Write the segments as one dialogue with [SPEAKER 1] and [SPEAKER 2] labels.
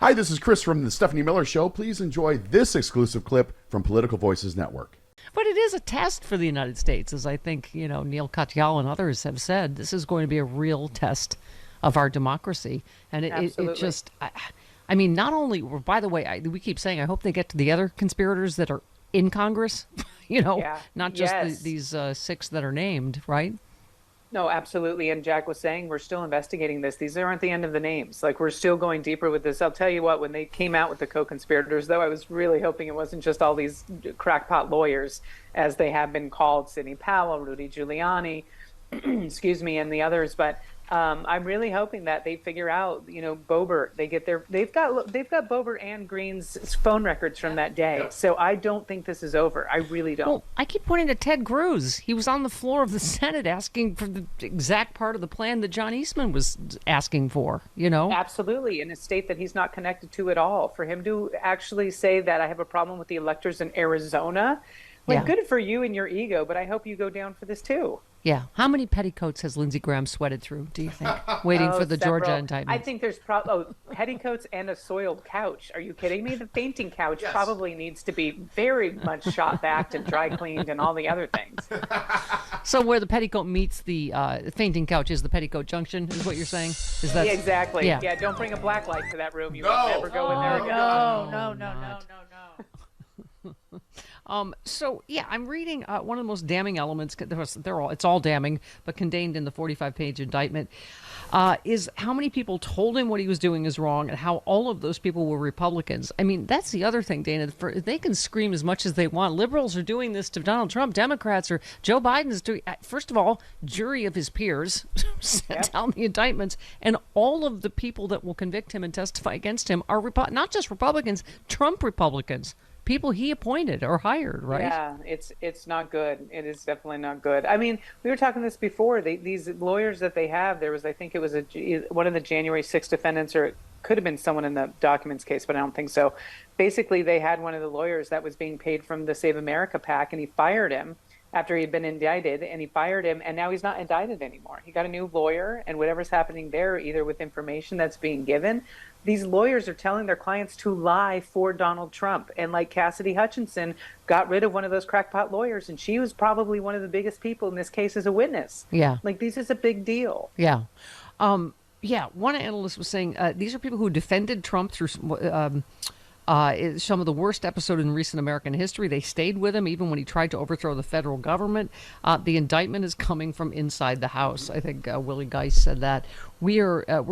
[SPEAKER 1] Hi, this is Chris from the Stephanie Miller Show. Please enjoy this exclusive clip from Political Voices Network.
[SPEAKER 2] But it is a test for the United States, as I think, Neil Katyal and others have said. This is going to be a real test of our democracy. And it just, I mean, not only, by the way, we keep saying, I hope they get to the other conspirators that are in Congress, not just these 6 that are named, right?
[SPEAKER 3] No, absolutely. And Jack was saying we're still investigating this. These aren't the end of the names. Like, we're still going deeper with this. I'll tell you what, when they came out with the co-conspirators, though, I was really hoping it wasn't just all these crackpot lawyers, as they have been called, Sidney Powell, Rudy Giuliani, excuse me, and the others. But I'm really hoping that they figure out, Boebert. They've got Boebert and Green's phone records from that day. Yep. So I don't think this is over. I really don't.
[SPEAKER 2] Well, I keep pointing to Ted Cruz. He was on the floor of the Senate asking for the exact part of the plan that John Eastman was asking for.
[SPEAKER 3] Absolutely, in a state that he's not connected to at all. For him to actually say that I have a problem with the electors in Arizona, good for you and your ego. But I hope you go down for this too.
[SPEAKER 2] Yeah. How many petticoats has Lindsey Graham sweated through, do you think, waiting for the several. Georgia indictment?
[SPEAKER 3] I think there's petticoats and a soiled couch. Are you kidding me? The fainting couch probably needs to be very much shot back and dry cleaned and all the other things.
[SPEAKER 2] So where the petticoat meets the fainting couch is the petticoat junction, is what you're saying? Is that?
[SPEAKER 3] Yeah, exactly. Yeah, don't bring a black light to that room. You will never go in there again.
[SPEAKER 2] No. So yeah, I'm reading one of the most damning elements. It's all damning, but contained in the 45-page indictment is how many people told him what he was doing is wrong, and how all of those people were Republicans. I mean, that's the other thing, Dana. They can scream as much as they want. Liberals are doing this to Donald Trump. Democrats or Joe Biden is doing. First of all, jury of his peers sent down the indictments, and all of the people that will convict him and testify against him are not just Republicans, Trump Republicans. People he appointed or hired, right?
[SPEAKER 3] Yeah, it's not good. It is definitely not good. I mean, we were talking this before. These lawyers that they have, I think it was one of the January 6th defendants, or it could have been someone in the documents case, but I don't think so. Basically, they had one of the lawyers that was being paid from the Save America PAC, and he fired him after he had been indicted, and he fired him, and now he's not indicted anymore. He got a new lawyer, and whatever's happening there, either with information that's being given, these lawyers are telling their clients to lie for Donald Trump. And like Cassidy Hutchinson got rid of one of those crackpot lawyers, and she was probably one of the biggest people in this case as a witness.
[SPEAKER 2] Yeah.
[SPEAKER 3] Like, this is a big deal.
[SPEAKER 2] Yeah. One analyst was saying these are people who defended Trump through some of the worst episode in recent American history. They stayed with him even when he tried to overthrow the federal government. The indictment is coming from inside the House. I think Willie Geist said that. We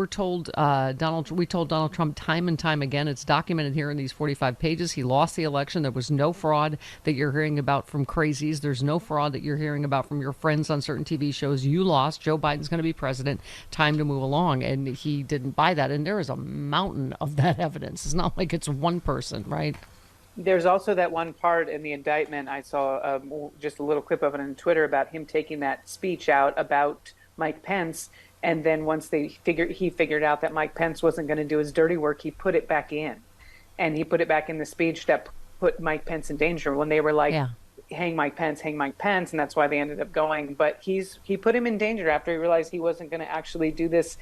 [SPEAKER 2] told Donald Trump time and time again. It's documented here in these 45 pages. He lost the election. There was no fraud that you're hearing about from crazies. There's no fraud that you're hearing about from your friends on certain TV shows. You lost. Joe Biden's going to be president. Time to move along. And he didn't buy that. And there is a mountain of that evidence. It's not like it's one person, right?
[SPEAKER 3] There's also that one part in the indictment. I saw just a little clip of it on Twitter about him taking that speech out about Mike Pence. And then once he figured out that Mike Pence wasn't going to do his dirty work, he put it back in. And he put it back in the speech that put Mike Pence in danger when they were like, hang Mike Pence, and that's why they ended up going. But he put him in danger after he realized he wasn't going to actually do this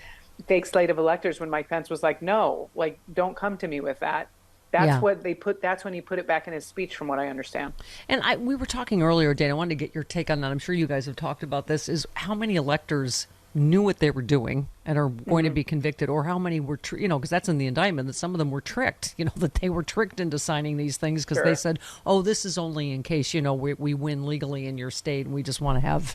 [SPEAKER 3] fake slate of electors when Mike Pence was like, no, like, don't come to me with that. That's when he put it back in his speech, from what I understand.
[SPEAKER 2] And we were talking earlier, Dana, I wanted to get your take on that. I'm sure you guys have talked about this, is how many electors knew what they were doing and are going to be convicted, or how many were, because that's in the indictment, that some of them were tricked, that they were tricked into signing these things because they said, oh, this is only in case, we win legally in your state and we just want to have,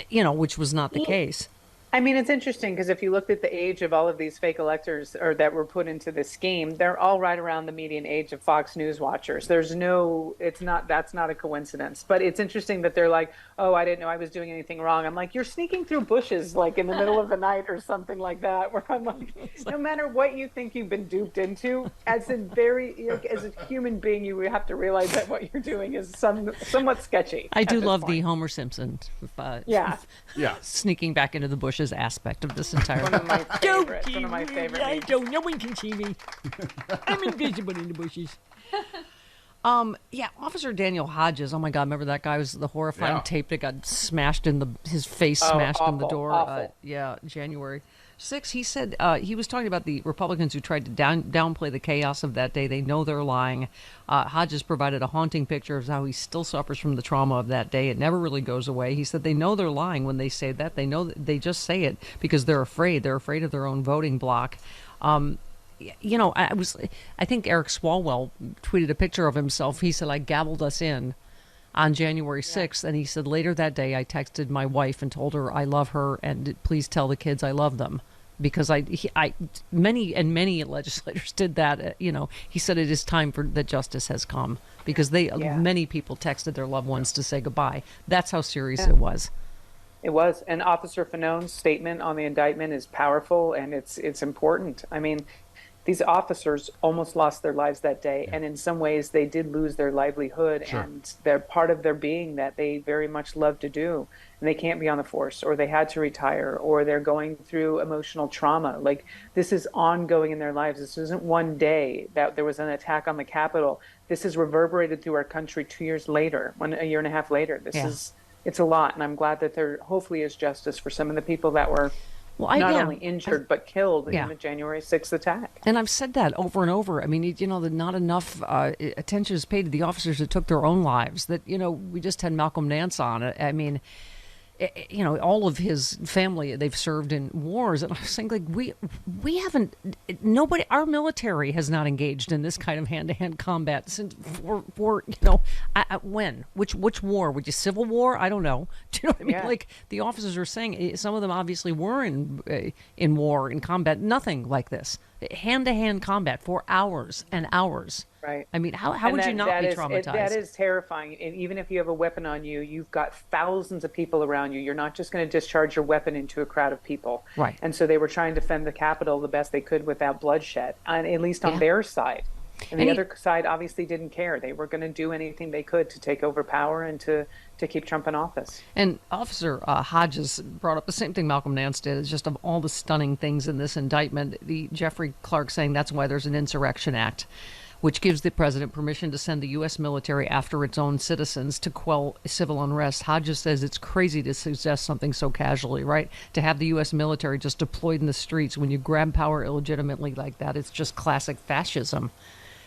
[SPEAKER 2] which was not the case.
[SPEAKER 3] I mean, it's interesting because if you looked at the age of all of these fake electors or that were put into this scheme, they're all right around the median age of Fox News watchers. That's not a coincidence. But it's interesting that they're like, oh, I didn't know I was doing anything wrong. I'm like, you're sneaking through bushes like in the middle of the night or something like that, where I'm like, no matter what you think you've been duped into, as a human being, you have to realize that what you're doing is somewhat sketchy.
[SPEAKER 2] I do love the Homer Simpson sneaking back into the bushes aspect of this entire
[SPEAKER 3] one of my favorite
[SPEAKER 2] I don't, no one can see me. I'm invisible in the bushes. Officer Daniel Hodges, oh my God, remember that guy? Was the horrifying tape that got smashed in his face smashed in the door?
[SPEAKER 3] Awful.
[SPEAKER 2] January. 6, he said he was talking about the Republicans who tried to downplay the chaos of that day. They know they're lying. Hodges provided a haunting picture of how he still suffers from the trauma of that day. It never really goes away. He said they know they're lying when they say that. They know they just say it because they're afraid. They're afraid of their own voting bloc. I think Eric Swalwell tweeted a picture of himself. He said, I gabbled us in on January 6th. And he said, later that day, I texted my wife and told her I love her and please tell the kids I love them. Because many legislators did that. He said it is time for that justice has come because many people texted their loved ones to say goodbye. That's how serious it was.
[SPEAKER 3] It was. And Officer Fanone's statement on the indictment is powerful and it's important. I mean, these officers almost lost their lives that day, and in some ways they did lose their livelihood and they're part of their being that they very much love to do, and they can't be on the force, or they had to retire, or they're going through emotional trauma. Like, this is ongoing in their lives. This isn't one day that there was an attack on the Capitol. This is reverberated through our country 2 years later, a year and a half later. It's a lot, and I'm glad that there hopefully is justice for some of the people that were not only injured but killed in the January 6th attack.
[SPEAKER 2] And I've said that over and over. I mean, that not enough attention is paid to the officers that took their own lives. That, we just had Malcolm Nance on. I mean, all of his family, they've served in wars. And I was saying, like, we haven't, our military has not engaged in this kind of hand-to-hand combat since when? Which war? Would you Civil War? I don't know. Do you know what I mean? Yeah. Like, the officers are saying, some of them obviously were in war, in combat, nothing like this. Hand-to-hand combat for hours and hours.
[SPEAKER 3] Right.
[SPEAKER 2] I mean, how would you not be traumatized?
[SPEAKER 3] That is terrifying. And even if you have a weapon on you, you've got thousands of people around you. You're not just going to discharge your weapon into a crowd of people.
[SPEAKER 2] Right.
[SPEAKER 3] And so they were trying to defend the Capitol the best they could without bloodshed, and at least on their side. And the other side obviously didn't care. They were going to do anything they could to take over power and to keep Trump in office.
[SPEAKER 2] And Officer Hodges brought up the same thing Malcolm Nance did. It's just of all the stunning things in this indictment, the Jeffrey Clark saying that's why there's an Insurrection Act, which gives the president permission to send the U.S. military after its own citizens to quell civil unrest. Hodges says it's crazy to suggest something so casually, right? To have the U.S. military just deployed in the streets when you grab power illegitimately like that, it's just classic fascism.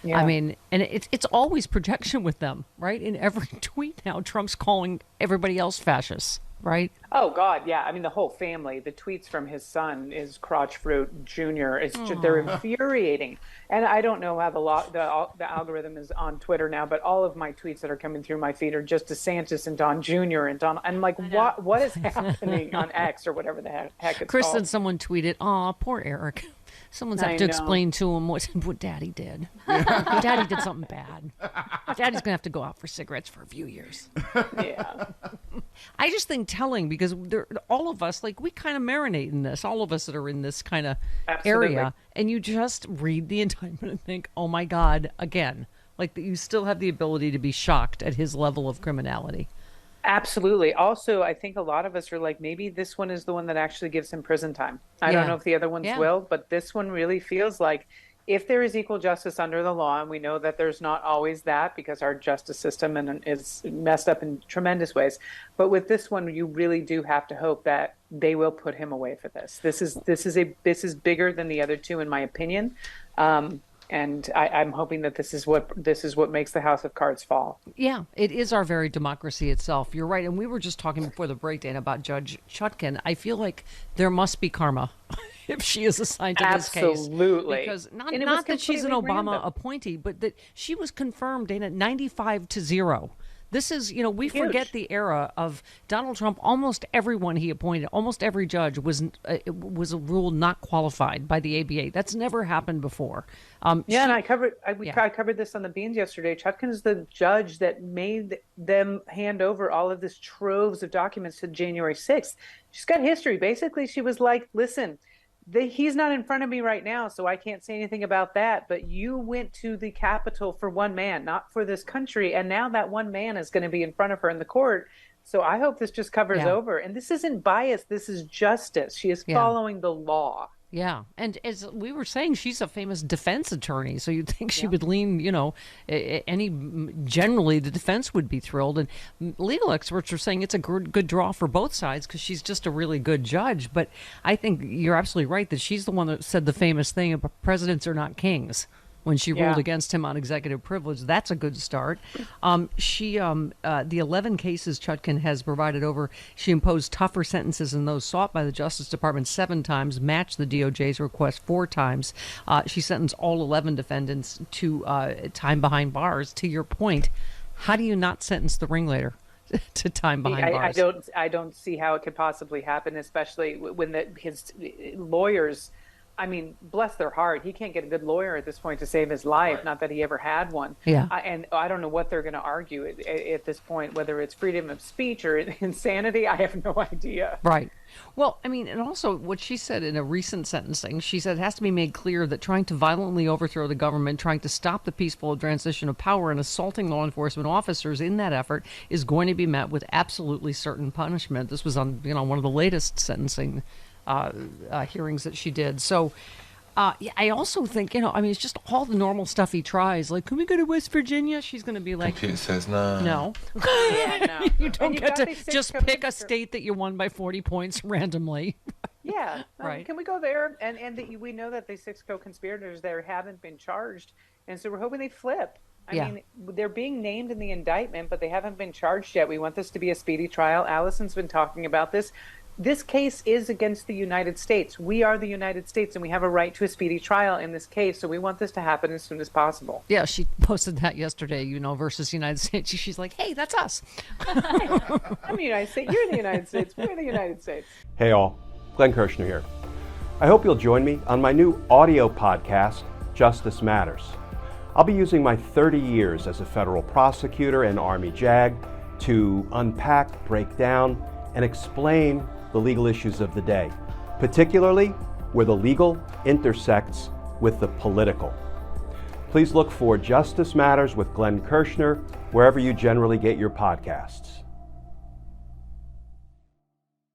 [SPEAKER 2] Yeah. I mean, and it's always projection with them, right? In every tweet now, Trump's calling everybody else fascists, right?
[SPEAKER 3] Oh, God, yeah. I mean, the whole family, the tweets from his son is Crotch Fruit Jr. They're infuriating. And I don't know how the algorithm is on Twitter now, but all of my tweets that are coming through my feed are just DeSantis and Don Jr. and Don. I'm like, what is happening on X or whatever the heck it's
[SPEAKER 2] Chris
[SPEAKER 3] called?
[SPEAKER 2] Said someone tweeted, "Aw, poor Eric. Someone's have to explain to him what Daddy did. Daddy did something bad. Daddy's going to have to go out for cigarettes for a few years."
[SPEAKER 3] Yeah.
[SPEAKER 2] I just think telling, because all of us, like, we kind of marinate in this, all of us that are in this kind of area, and you just read the indictment and think, oh my God, again. Like, you still have the ability to be shocked at his level of criminality.
[SPEAKER 3] Absolutely. Also, I think a lot of us are like, maybe this one is the one that actually gives him prison time. I don't know if the other ones will, but this one really feels like if there is equal justice under the law, and we know that there's not always that because our justice system is messed up in tremendous ways. But with this one, you really do have to hope that they will put him away for this. This is bigger than the other two, in my opinion. And I'm hoping that this is what makes the house of cards fall.
[SPEAKER 2] Yeah, it is our very democracy itself. You're right. And we were just talking before the break, Dana, about Judge Chutkan. I feel like there must be karma if she is assigned to this case.
[SPEAKER 3] Absolutely.
[SPEAKER 2] Because not that she's an Obama appointee, but that she was confirmed, Dana, 95-0. This is, we forget the era of Donald Trump. Almost everyone he appointed, almost every judge was ruled not qualified by the ABA. That's never happened before.
[SPEAKER 3] And I covered this on the Beans yesterday. Chutkan is the judge that made them hand over all of this troves of documents to January 6th. She's got history. Basically, she was like, listen, he's not in front of me right now, so I can't say anything about that. But you went to the Capitol for one man, not for this country. And now that one man is going to be in front of her in the court. So I hope this just covers over. And this isn't bias. This is justice. She is following the law.
[SPEAKER 2] Yeah. And as we were saying, she's a famous defense attorney. So you'd think she would lean, generally the defense would be thrilled. And legal experts are saying it's a good draw for both sides because she's just a really good judge. But I think you're absolutely right that she's the one that said the famous thing about presidents are not kings. When she ruled against him on executive privilege, that's a good start. The 11 cases Chutkan has provided over, she imposed tougher sentences than those sought by the Justice Department 7 times, matched the DOJ's request 4 times. She sentenced all 11 defendants to time behind bars. To your point, how do you not sentence the ringleader to time behind bars?
[SPEAKER 3] I don't see how it could possibly happen, especially when his lawyers. I mean, bless their heart, he can't get a good lawyer at this point to save his life, not that he ever had one.
[SPEAKER 2] Yeah.
[SPEAKER 3] And I don't know what they're going to argue at this point, whether it's freedom of speech or insanity. I have no idea.
[SPEAKER 2] Right. Well, I mean, and also what she said in a recent sentencing, she said it has to be made clear that trying to violently overthrow the government, trying to stop the peaceful transition of power, and assaulting law enforcement officers in that effort is going to be met with absolutely certain punishment. This was on, one of the latest sentencing hearings that she did. So I also think, it's just all the normal stuff he tries. Like, can we go to West Virginia? She's going to be like,
[SPEAKER 4] Computer says no.
[SPEAKER 2] No.
[SPEAKER 3] No.
[SPEAKER 2] You don't get to just pick a state that you won by 40 points randomly.
[SPEAKER 3] Yeah.
[SPEAKER 2] Right.
[SPEAKER 3] Can we go there? And we know that the 6 co-conspirators there haven't been charged. And so we're hoping they flip. I mean, they're being named in the indictment, but they haven't been charged yet. We want this to be a speedy trial. Allison's been talking about this. This case is against the United States. We are the United States, and we have a right to a speedy trial in this case. So we want this to happen as soon as possible.
[SPEAKER 2] Yeah, she posted that yesterday, versus the United States. She's like, hey, that's us.
[SPEAKER 3] I'm the United States. You're the United States. We're the United States.
[SPEAKER 5] Hey all, Glenn Kirshner here. I hope you'll join me on my new audio podcast, Justice Matters. I'll be using my 30 years as a federal prosecutor and Army JAG to unpack, break down, and explain the legal issues of the day, particularly where the legal intersects with the political. Please look for Justice Matters with Glenn Kirshner wherever you generally get your podcasts.